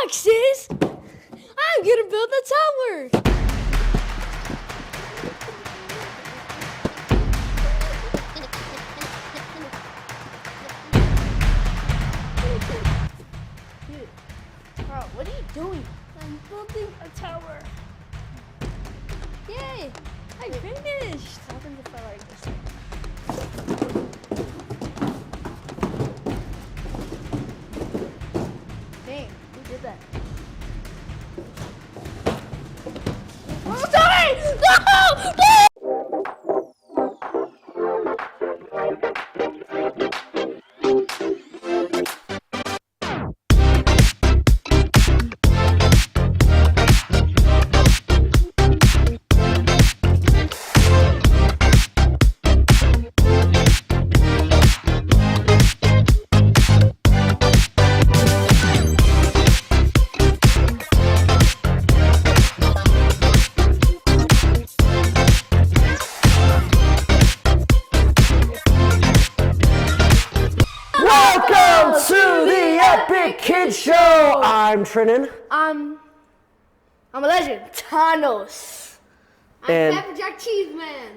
boxes? I'm gonna build a tower. Bro, what are you doing? I'm building a tower. Yay! I finished. What happens if I like this? Dang, who did that? Oh, sorry! No! No! Welcome to the Epic Kid Show! I'm Trinan. I'm a legend. Thanos. And, Applejack Cheese Man.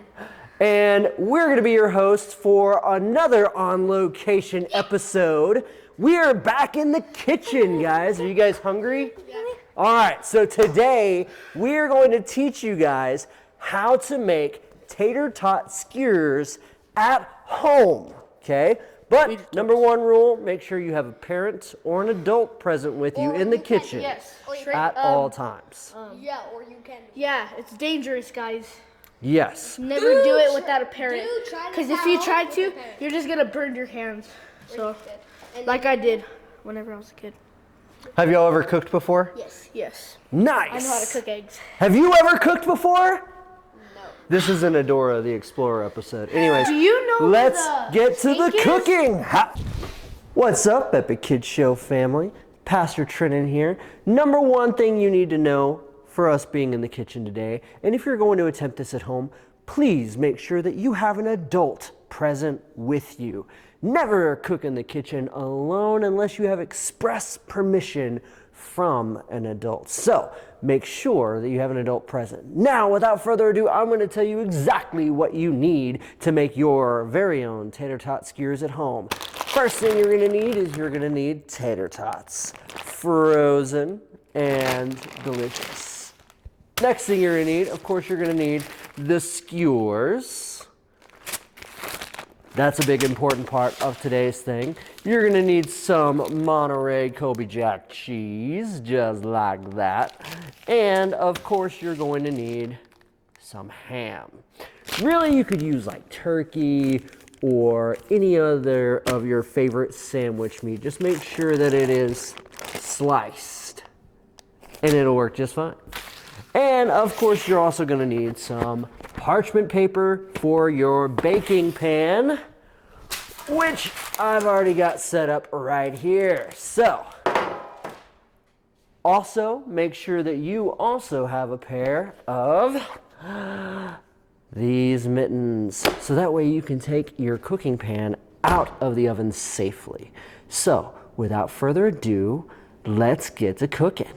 and we're going to be your hosts for another on location episode. We are back in the kitchen, guys. Are you guys hungry? Yeah. All right, so today we are going to teach you guys how to make Tater Tot Skewers at home, okay? But number one rule, make sure you have a parent or an adult present with you in the kitchen Yes. at all times. Yeah, or you can. Yeah, it's dangerous, guys. Yes. Never do it without a parent. do try to Because if at you home try with to, a parent. you're just gonna burn your hands. So, And like I did whenever I was a kid. Have y'all ever cooked before? Yes. Yes. Nice. I know how to cook eggs. Have you ever cooked before? No. This is an Adora the Explorer episode. Anyways, Do you know where let's the get to the sink is? cooking. What's up, Epic Kid Show family? Pastor Trinan here. Number one thing you need to know for us being in the kitchen today, and if you're going to attempt this at home, please make sure that you have an adult present with you. Never cook in the kitchen alone unless you have express permission from an adult. So make sure that you have an adult present. Now, without further ado, I'm going to tell you exactly what you need to make your very own Tater Tot Skewers at home. First thing you're going to need is you're going to need tater tots, frozen and delicious. Next thing you're going to need, of course, you're going to need the skewers. That's a big important part of today's thing. You're gonna need some Monterey Kobe Jack cheese, just like that. And of course, you're going to need some ham. Really, you could use like turkey or any other of your favorite sandwich meat. Just make sure that it is sliced and it'll work just fine. And of course, you're also gonna need some parchment paper for your baking pan, which I've already got set up right here. So, also make sure that you also have a pair of these mittens, so that way you can take your cooking pan out of the oven safely. So, without further ado, let's get to cooking.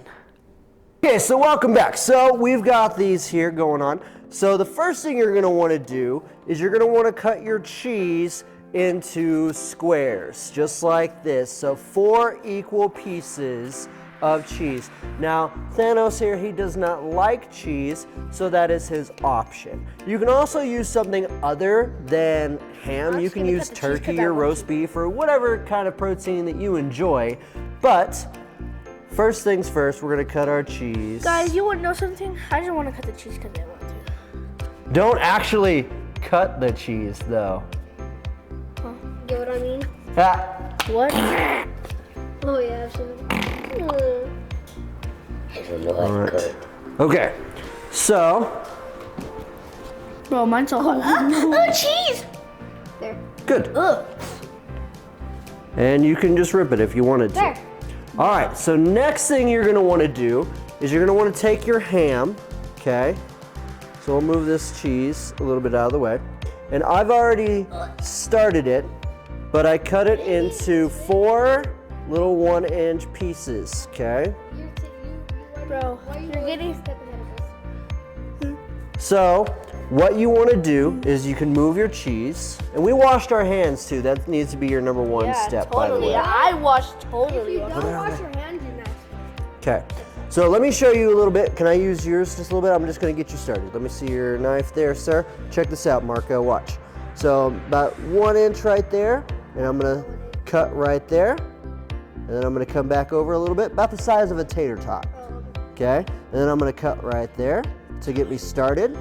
Okay, so welcome back. So we've got these here going on. So the first thing you're gonna wanna do is you're gonna wanna cut your cheese into squares, just like this. So 4 equal pieces of cheese. Now, Thanos here, he does not like cheese, so that is his option. You can also use something other than ham. You can use turkey or roast beef or whatever kind of protein that you enjoy. But first things first, we're gonna cut our cheese. Guys, you want to know something? I just want to cut the cheese because I want to. Don't actually cut the cheese though. Get what I mean? Ah, What? Oh yeah, absolutely. I don't know how to cut. okay, so Bro, mine's all hot. Oh, cheese! There. good. Ugh. And you can just rip it if you wanted to. There. All right, so next thing you're gonna wanna do is you're gonna wanna take your ham, okay? So we'll move this cheese a little bit out of the way. And I've already started it, but I cut it into 4 little 1-inch pieces, okay? Bro, you're getting. So what you want to do is you can move your cheese, and we washed our hands too. That needs to be your number one step, by the way. I washed totally. If you don't wash your hands, you're nasty. Okay, so let me show you a little bit. Can I use yours just a little bit? I'm just gonna get you started. Let me see your knife there, sir. Check this out, Marco, watch. So about 1 inch right there, and I'm gonna cut right there. And then I'm gonna come back over a little bit, about the size of a tater tot. Okay, and then I'm gonna cut right there to get me started.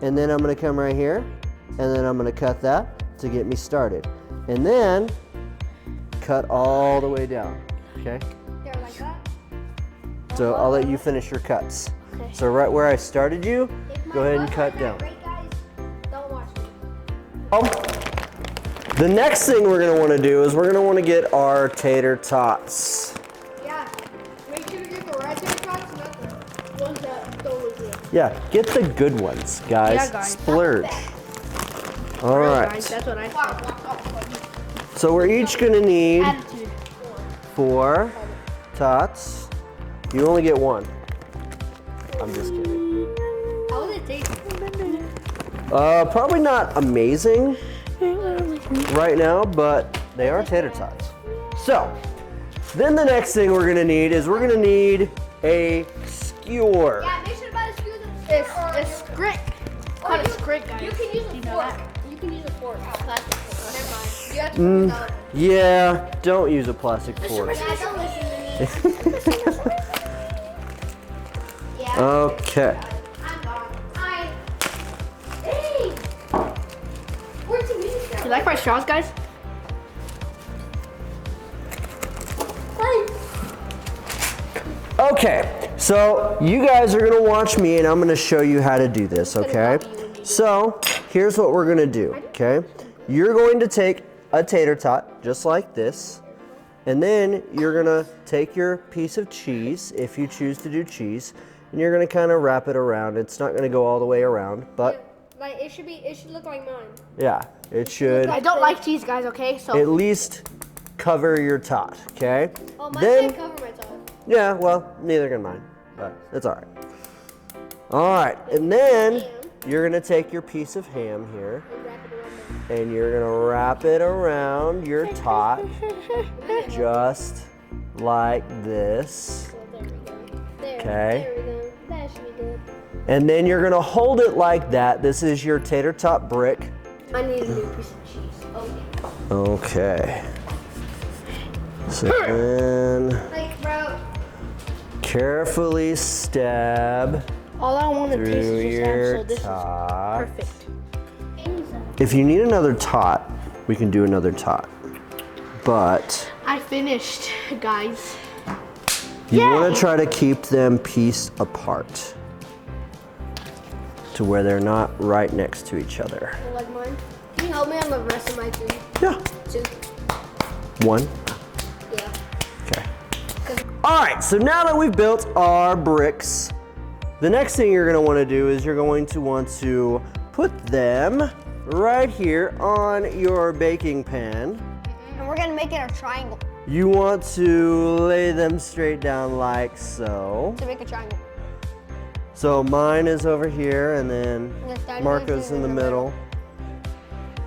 And then I'm gonna come right here, and then I'm gonna cut that to get me started. And then cut all the way down, okay? There, like that. So I'll let you finish your cuts. Okay. So right where I started you, go ahead and cut down. Right, guys? Don't watch me. The next thing we're gonna wanna do is we're gonna wanna get our tater tots. Yeah. Make sure to get the right tater tots, not the ones that don't look good. Yeah, get the good ones, guys. Yeah, guys. Splurge. All right. Guys, that's what I thought. So we're each gonna need Attitude. 4 tots. You only get 1. I'm just kidding. How does it taste? Probably not amazing right now, but they are tater tots. So, then the next thing we're gonna need is we're gonna need a skewer. Yeah, make sure to buy the skewers. It's scrick. Called a scrick, guys. You can use a You know fork. that? You can use a fork. Plastic fork. Never mind. You have to put it down. Yeah, don't use a plastic fork. Yeah, don't listen to me. Yeah. Okay. I'm gone. Hey! Where's the music You like my straws, guys? Okay, so you guys are gonna watch me and I'm gonna show you how to do this, okay? So, here's what we're gonna do, okay? You're going to take a tater tot, just like this, and then you're gonna take your piece of cheese, if you choose to do cheese, and you're gonna kind of wrap it around. It's not gonna go all the way around, but Like it should look like mine. yeah, it should I don't like cheese, guys, okay? So at least cover your tot, okay? Oh, mine Then, can't cover my top. yeah, well, neither can mine, but it's all right. All right, and then you're gonna take your piece of ham here, and you're gonna wrap it around your tot, just like this. There we go. There. Okay. There we go. That should be good. And then you're gonna hold it like that. This is your tater tot brick. I need a new piece of cheese. Oh yeah. Okay. So then Like, bro. carefully stab all I want to taste through is just ham, your so this tot. is perfect. If you need another tot, we can do another tot. But I finished, guys. you Yeah. want to try to keep them pieced apart to where they're not right next to each other. Like mine. Can you help me on the rest of my food? Yeah. 2. 1. Yeah. Okay. All right, so now that we've built our bricks, the next thing you're gonna wanna do is you're going to want to put them right here on your baking pan. And we're gonna make it a triangle. You want to lay them straight down like so. To make a triangle. So mine is over here and then Nathaniel's Marco's in the middle.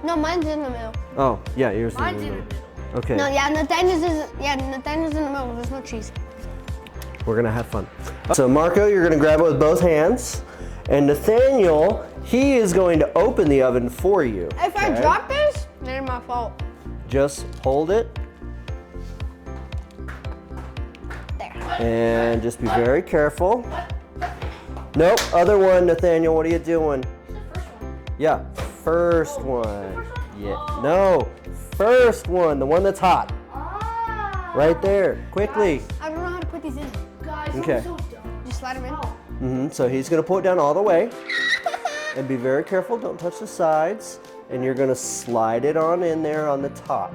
No, mine's in the middle. Oh, yeah, yours is Mine's in the in the middle. Okay, No, yeah, Nathaniel's in the middle. There's no cheese. we're gonna have fun. So Marco, you're gonna grab it with both hands. And Nathaniel, he is going to open the oven for you. If I okay? drop this, then it's my fault. Just hold it. There. And just be very careful. Nope, other one, Nathaniel, what are you doing? Yeah, first one. Yeah, no, first one, the one that's hot. Right there, quickly. I don't know how to put these in. Guys, Okay. I'm so dumb. Just slide them in. So he's gonna pull it down all the way. And be very careful, don't touch the sides. And you're gonna slide it on in there on the top.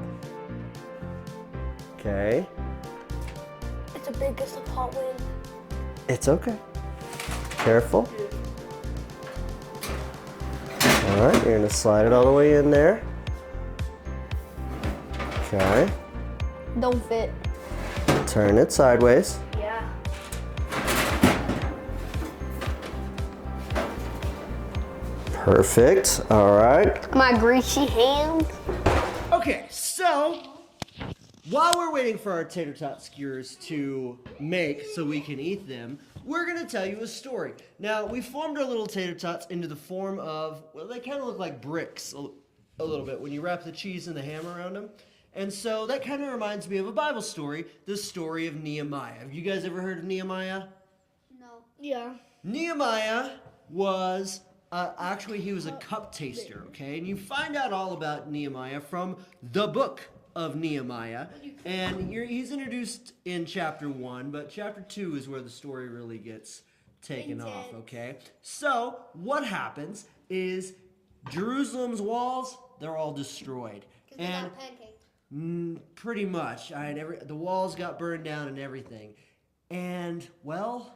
Okay, It's the biggest of hot wind. it's okay. Careful. All right, you're gonna slide it all the way in there. Okay. Don't fit. Turn it sideways. Yeah. Perfect. All right. My greasy hands. Okay, so while we're waiting for our tater tot skewers to make so we can eat them, we're going to tell you a story. Now, we formed our little tater tots into the form of, well, they kind of look like bricks a little bit when you wrap the cheese and the ham around them. And so that kind of reminds me of a Bible story, the story of Nehemiah. Have you guys ever heard of Nehemiah? No. Yeah. Nehemiah was, actually he was a cup taster, okay? And you find out all about Nehemiah from the book of Nehemiah. And he's introduced in chapter 1, but chapter 2 is where the story really gets taken off, okay? So what happens is Jerusalem's walls, they're all destroyed. And pretty much. The walls got burned down and everything. And, well,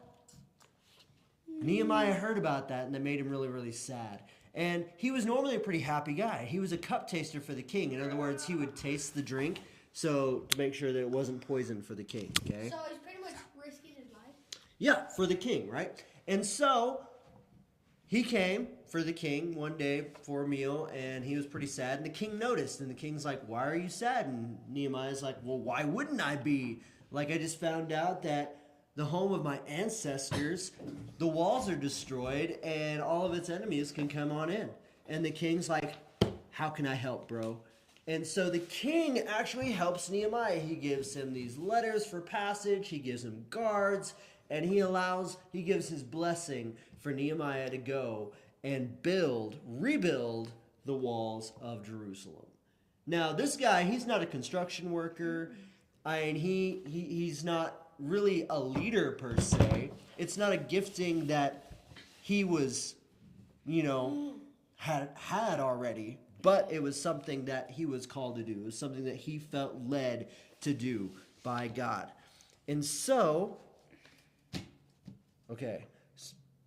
Nehemiah heard about that, and that made him really, really sad. And he was normally a pretty happy guy. He was a cup taster for the king. In other words, he would taste the drink so to make sure that it wasn't poison for the king, okay? So he's pretty much risking his life? Yeah, for the king, right? And so he came for the king one day for a meal, and he was pretty sad. And the king noticed, and the king's like, why are you sad? And Nehemiah's like, well, why wouldn't I be? Like, I just found out that the home of my ancestors, the walls are destroyed, and all of its enemies can come on in. And the king's like, how can I help, bro? And so the king actually helps Nehemiah. He gives him these letters for passage. He gives him guards, and he gives his blessing for Nehemiah to go and rebuild the walls of Jerusalem. Now, this guy, he's not a construction worker. He's not really a leader per se. It's not a gifting that he was, had already, but it was something that he was called to do. It was something that he felt led to do by God. And so,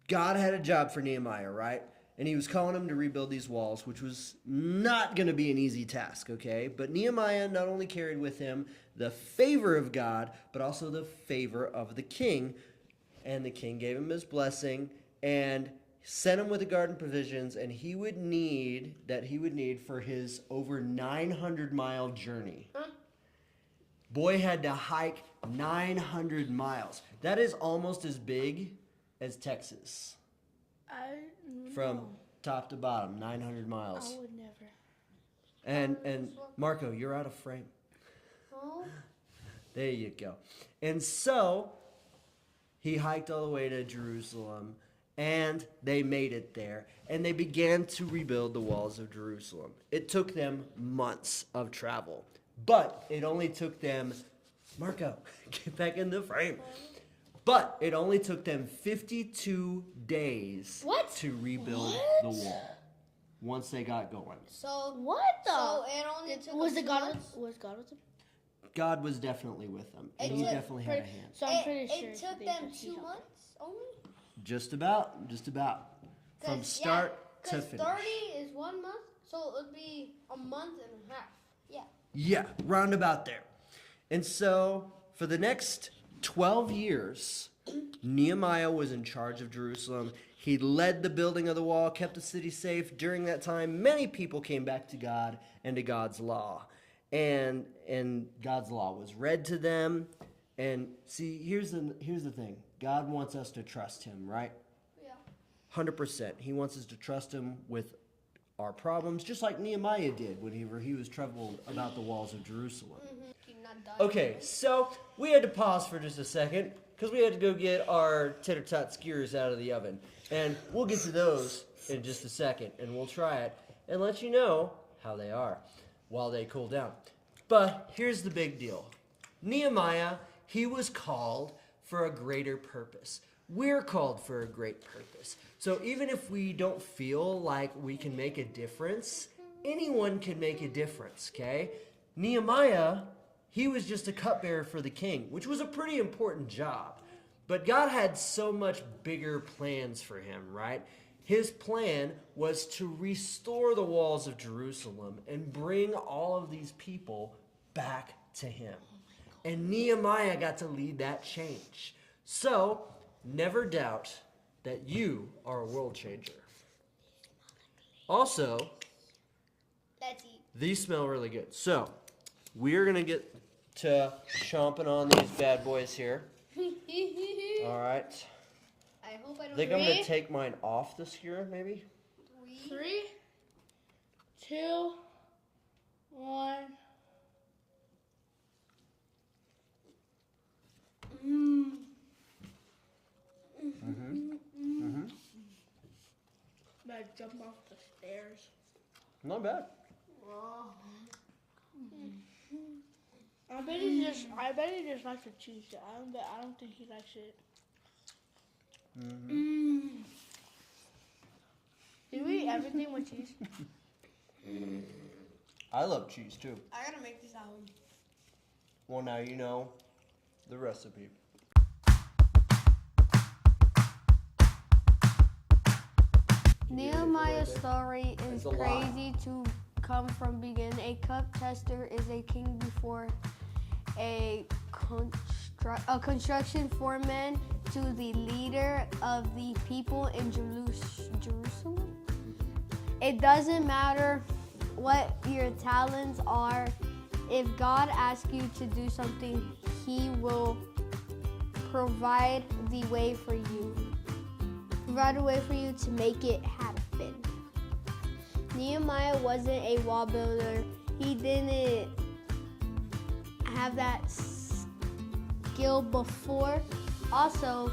God had a job for Nehemiah, right? And he was calling him to rebuild these walls, which was not going to be an easy task, okay? But Nehemiah not only carried with him the favor of God, but also the favor of the king. And the king gave him his blessing and sent him with the garden provisions, and he would need for his over 900-mile journey. Boy had to hike 900 miles. That is almost as big as Texas. From top to bottom, 900 miles. I would never. And Marco, you're out of frame. Oh. There you go. And so he hiked all the way to Jerusalem, and they made it there, and they began to rebuild the walls of Jerusalem. It took them months of travel, but it only took them, Marco, get back in the frame. But it only took them 52 days to rebuild the wall once they got going. So what the? So it only took was God with them? God was definitely with them, and he definitely had a hand. So I'm pretty sure it took them 2 months only. Just about, from start to finish. 30 is 1 month, so it would be a month and a half. Yeah. Yeah, round about there. And so for the next 12 years, Nehemiah was in charge of Jerusalem. He led the building of the wall, kept the city safe. During that time, many people came back to God and to God's law. And God's law was read to them. And see, here's the thing. God wants us to trust him, right? Yeah. 100%. He wants us to trust him with our problems, just like Nehemiah did whenever he was troubled about the walls of Jerusalem. Okay, so we had to pause for just a second because we had to go get our Tater Tot Skewers out of the oven. And we'll get to those in just a second, and we'll try it and let you know how they are while they cool down. But here's the big deal. Nehemiah, he was called for a greater purpose. We're called for a great purpose. So even if we don't feel like we can make a difference, anyone can make a difference, okay? Nehemiah, he was just a cupbearer for the king, which was a pretty important job. But God had so much bigger plans for him, right? His plan was to restore the walls of Jerusalem and bring all of these people back to him. And Nehemiah got to lead that change. So, never doubt that you are a world changer. Also, Let's eat. these smell really good. So, we're going to get to chomping on these bad boys here. All right. I hope I I don't. think I'm going to take mine off the skewer, maybe. 3, 2, 1. I jump off the stairs. Not bad. I bet he just likes the cheese. I don't think he likes it. Do we eat everything with cheese? I love cheese too. I gotta make this at home. Well, now you know the recipe. Nehemiah's story is It's a lot. crazy to come from begin. A cup tester is a king before a construction foreman to the leader of the people in Jerusalem. It doesn't matter what your talents are. If God asks you to do something, He will provide the way for you. Provide a way for you to make it happen. Nehemiah wasn't a wall builder. He didn't have that skill before. Also,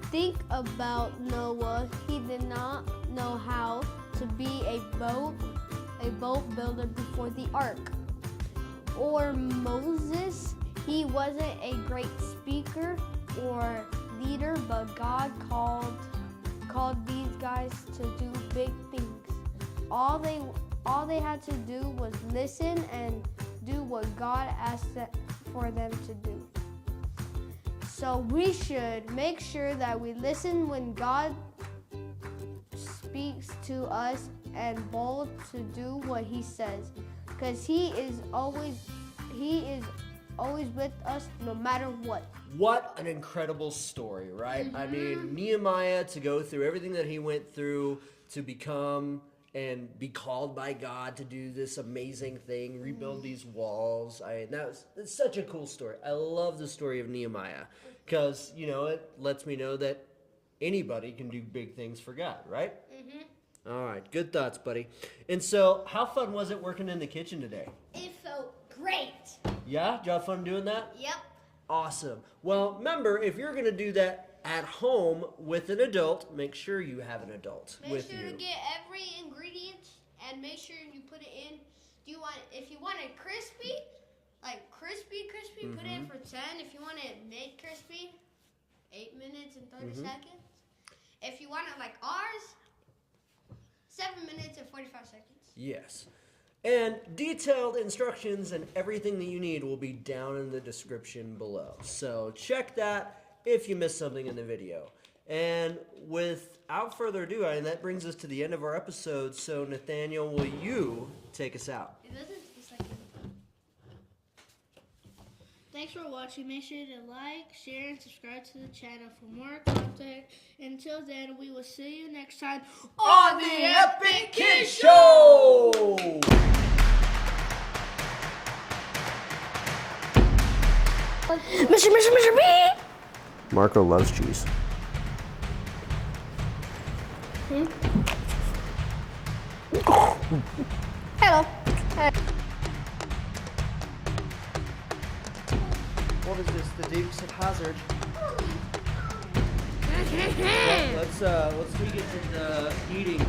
think about Noah. He did not know how to be a boat builder before the ark. Or Moses, he wasn't a great speaker or leader, but God called these guys to do big things. All they had to do was listen and do what God asked for them to do. So we should make sure that we listen when God speaks to us and bold to do what He says, because He is always with us no matter what. What an incredible story, right? I mean, Nehemiah, to go through everything that he went through to become and be called by God to do this amazing thing, rebuild these walls. It's such a cool story. I love the story of Nehemiah because, it lets me know that anybody can do big things for God, right? All right, good thoughts, buddy. And so, how fun was it working in the kitchen today? It felt great. Yeah? Did you have fun doing that? Yep. Awesome. Well, remember, if you're going to do that at home with an adult, make sure you have an adult with you. Make sure to get every ingredient and make sure you put it in. If you want it crispy, like crispy, put it in for 10. If you want it mid crispy, 8 minutes and 30 seconds. If you want it like ours, 7 minutes and 45 seconds. Yes. And detailed instructions and everything that you need will be down in the description below. So check that if you missed something in the video. And without further ado, that brings us to the end of our episode. So Nathaniel, will you take us out? It doesn't taste like it. Thanks for watching. Make sure to like, share, and subscribe to the channel for more content. Until then, we will see you next time On the Epic Kid Show! Mr. B! Marco loves cheese. Hello. What is this? The Dukes of Hazzard. Let's tweak it to the eating.